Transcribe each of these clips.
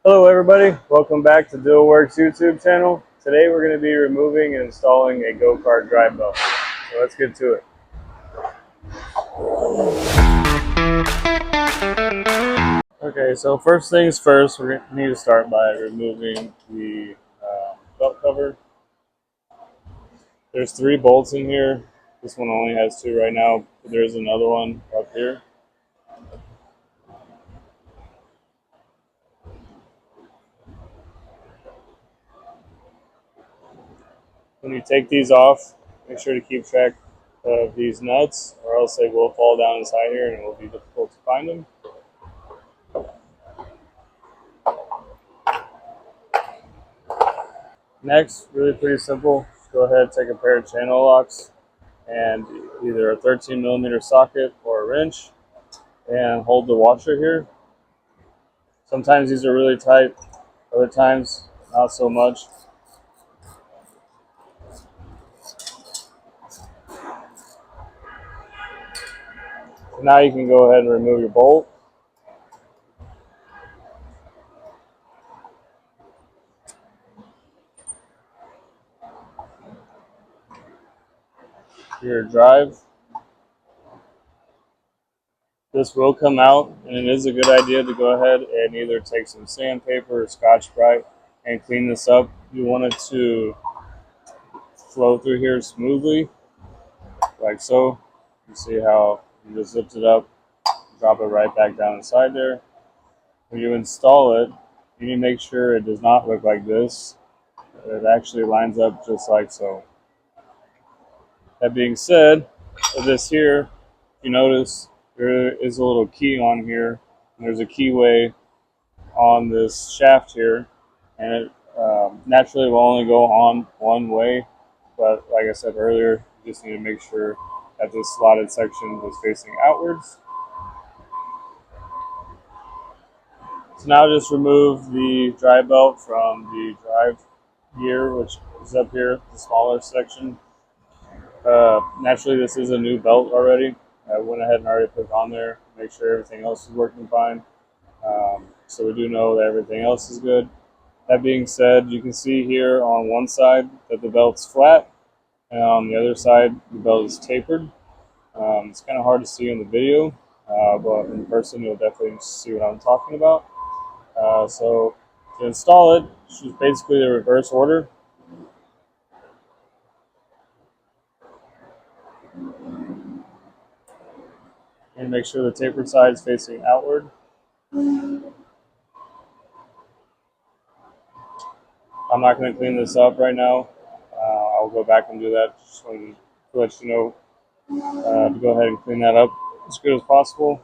Hello everybody, welcome back to DualWorks YouTube channel. Today we're going to be removing and installing a go-kart drive belt. So let's get to it. Okay, so first things first, we need to start by removing the belt cover. There's 3 bolts in here. This one only has 2 right now, but there's another one up here. When you take these off, make sure to keep track of these nuts, or else they will fall down inside here and it will be difficult to find them. Next, really pretty simple, just go ahead and take a pair of channel locks and either a 13mm socket or a wrench and hold the washer here. Sometimes these are really tight, other times not so much. So now you can go ahead and remove your bolt. Your drive. This will come out, and it is a good idea to go ahead and either take some sandpaper or Scotch-Brite and clean this up. You want it to flow through here smoothly, like so. You see how you just zipped it up, drop it right back down inside there. When you install it, you need to make sure it does not look like this. It actually lines up just like so. That being said, with this here, you notice there is a little key on here, and there's a keyway on this shaft here, and it naturally will only go on one way, but like I said earlier, you just need to make sure that this slotted section is facing outwards. So now just remove the drive belt from the drive gear, which is up here, the smaller section. Naturally, this is a new belt already. I went ahead and already put it on there, make sure everything else is working fine. So we do know that everything else is good. That being said, you can see here on one side that the belt's flat, and on the other side, the belt is tapered. It's kind of hard to see in the video, but in person, you'll definitely see what I'm talking about. So to install it, it's basically the reverse order. And make sure the tapered side is facing outward. I'm not going to clean this up right now. I'll go back and do that. Just wanted to let you know to go ahead and clean that up as good as possible.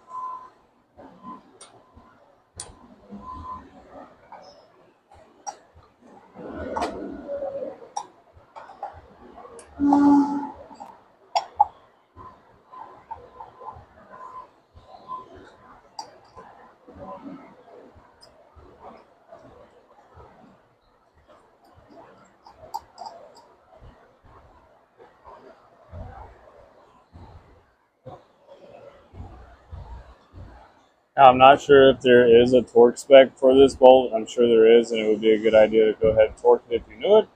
Now, I'm not sure if there is a torque spec for this bolt. I'm sure there is, and it would be a good idea to go ahead and torque it if you knew it.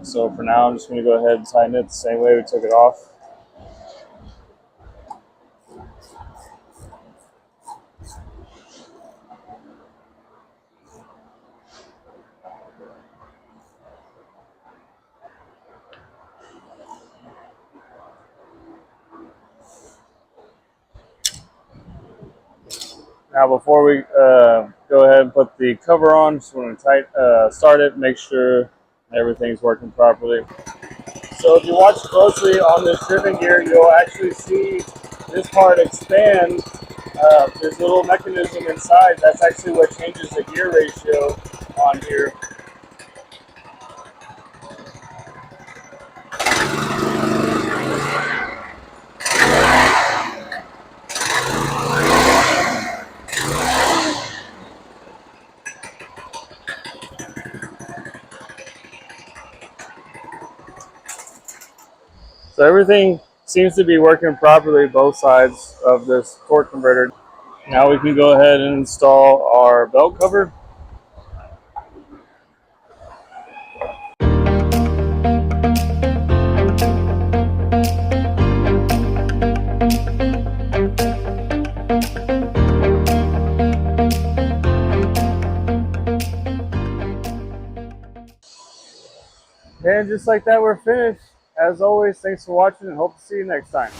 So for now, I'm just going to go ahead and tighten it the same way we took it off. Now, before we go ahead and put the cover on, just want to start it, make sure everything's working properly. So if you watch closely on this driven gear, you'll actually see this part expand. There's a little mechanism inside. That's actually what changes the gear ratio on here. So everything seems to be working properly, both sides of this torque converter. Now we can go ahead and install our belt cover. And just like that, we're finished. As always, thanks for watching and hope to see you next time.